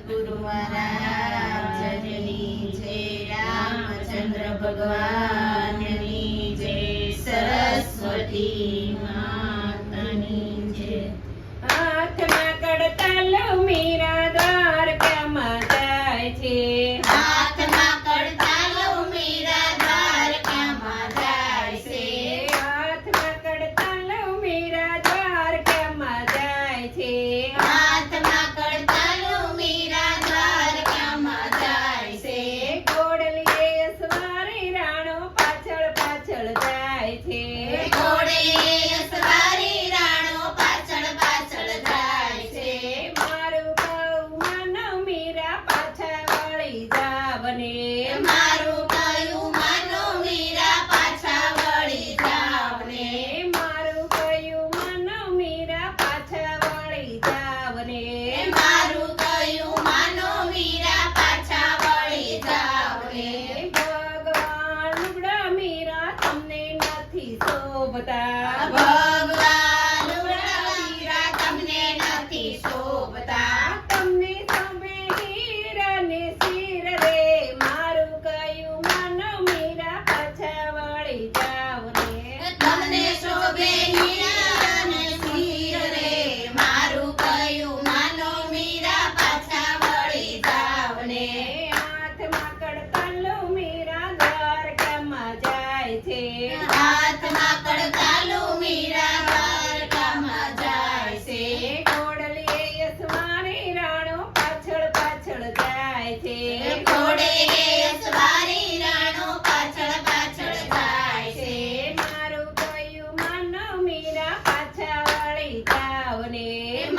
ગુરુ મહારાજની જય, રામચંદ્ર ભગવાનની જય, સરસ્વતી માતાની જય. હાથમાં કડતાલ મીરા દ્વારકામાં જાય છે. હાથમાં કડતાલ મીરા દ્વારકામાં જાય છે. હાથમાં કડતાલ મીરા દ્વારકામાં જાય છે. હાથમાં કડતાલ મીરા દ્વારકામાં જાય છે. ઘોડલીએ અસવારે રાણો પાછળ પાછળ જાય છે. ઘોડે સવારી રાણો પાછળ પાછળ જાય છે. મારું કહું માનો મીરા પાછા વળી જાવને. મારું કયું માનો મીરા પાછા વળી જાવને. મારું કહ્યું માનો મીરા પાછા વળી જાવને. મારું કયું માનો મીરા પાછા વળી જાવને. ભગવાન લુગડા મીરા તમને નથી શોભતા. ભગવાન મીરા તમને નથી શોભતા. તમને શોભે હીરા ને શિર રે. મારું કહ્યું માનો મીરા પાછા વળી જાવને. તમને શોભે હીરા અને શિર રે. મારું કયું માનો મીરા પાછા વળી જાવને. હાથમાં કડતાલો મીરા દ્વારકામાં જાય છે. હાથમાં કડતાલો મીરા દ્વારકામાં જાય છે. ઘોડલીએ યસવારે રાણો પાછળ પાછળ જાય છે. ઘોડે સવારી રાણો પાછળ પાછળ જાય છે. મારું કહ્યું માનો મીરા પાછા વળી જાવને.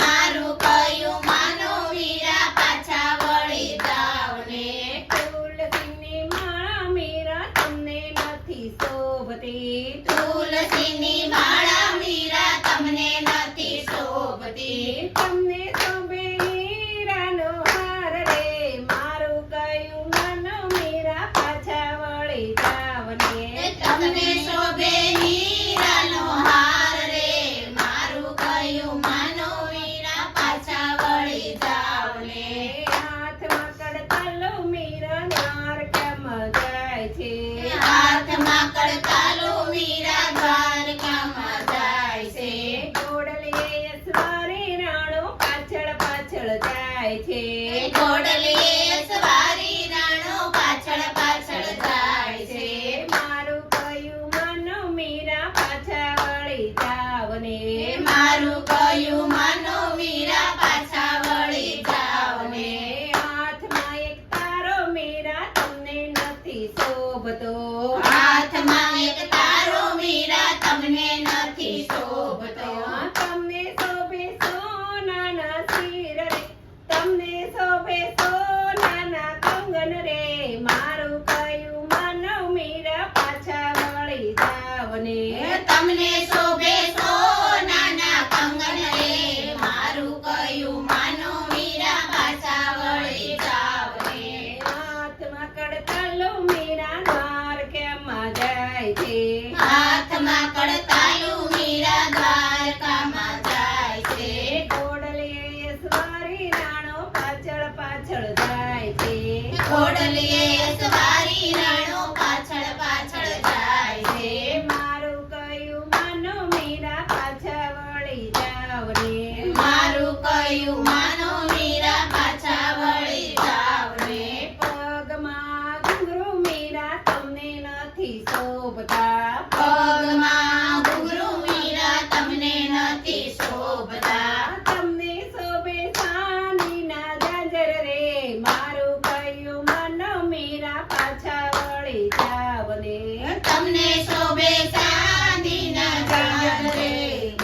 મારું કયું માનો મીરા પાછા વળી જાવને. તુલસીની માળા મીરા તમને નથી શોભતી. તુલસીની માળા મીરા તમને નથી શોભતી. તમને શોભે હીરાનો હાર રે. મારું કહ્યું માનો મીરા પાછા વળી જાવને. તમને શોભે હીરાનો હાર રે. મારું કયું માનો મીરા પાછા વળી જાવને. હાથમાં કડતાલો મીરા દ્વારકામાં જાય છે. હાથમાં કડતાલો મીરા દ્વારકામાં જાય છે. ઘોડલીએ યસવારે રાણો પાછળ પાછળ જાય છે. ઘોડલીએ સવારી રાણો પાછળ પાછળ જાય છે. મારું કહ્યું માનો મીરા પાછા વળી જાવને. મારું કયું માનો મીરા પાછા વળી જાવને. હાથમાં એક તારો મીરા તમને નથી શોભતો. હાથમાં એક તારો મીરા તમને નથી શોભતો. તમને શોભે સોનાના શિર રે. તમને શોભે સોનાના કંગન રે. મારું કહ્યું માનો મીરા પાછા વળી જાવને. તમને શોભે સોનાના કંગન રે. મારું કયું માનો મીરા પાછા વળી જાવને. હાથમાં કડતાલો મીરા દ્વારકામાં જાય છે. હાથમાં કડતાલુ મીરા દ્વારકામાં જાય છે. ઘોડલીએ યસવારે રાણો પાછળ પાછળ જાય છે. ઘોડલીએ સવારી રાણો પાછળ પાછળ જાય છે. મારું કહ્યું માનો મીરા પાછા વળી જાવને. મારું કયું માનો મીરા પાછા વળી જાવને. પગમાં ઘૂંઘરું મીરા તમને નથી શોભતા. પગમાં ઘૂંઘરું મીરા તમને નથી શોભતા. તમને શોભે ચાંદીના ઝાંઝર રે. મારું કહ્યું માનો મીરા પાછા વળી જાવને. તમને શોભે ચાંદીના ઝાંઝર રે.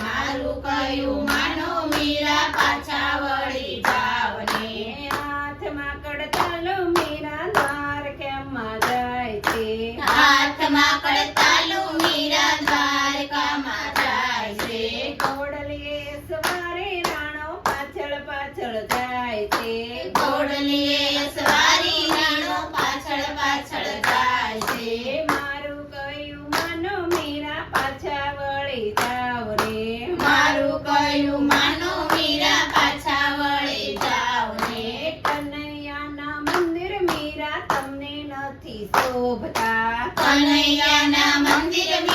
મારું કયું માનો મીરા પાછા વળી જાવને. હાથમાં કડતાલો મીરા દ્વારકામાં જાય છે. હાથમાં કડતાલુ મીરા દ્વારકામાં જાય છે. ઘોડલીએ સવારે રાણો પાછળ પાછળ જાય છે. ઘોડલીએ સવારી રાણો પાછળ પાછળ જાય છે. મારું કહ્યું માનો મીરા પાછા વળી જાવને. મારું કયું માનો મીરા પાછા વળી જાવને. કનૈયા શોભતા કનૈયાના મંદિર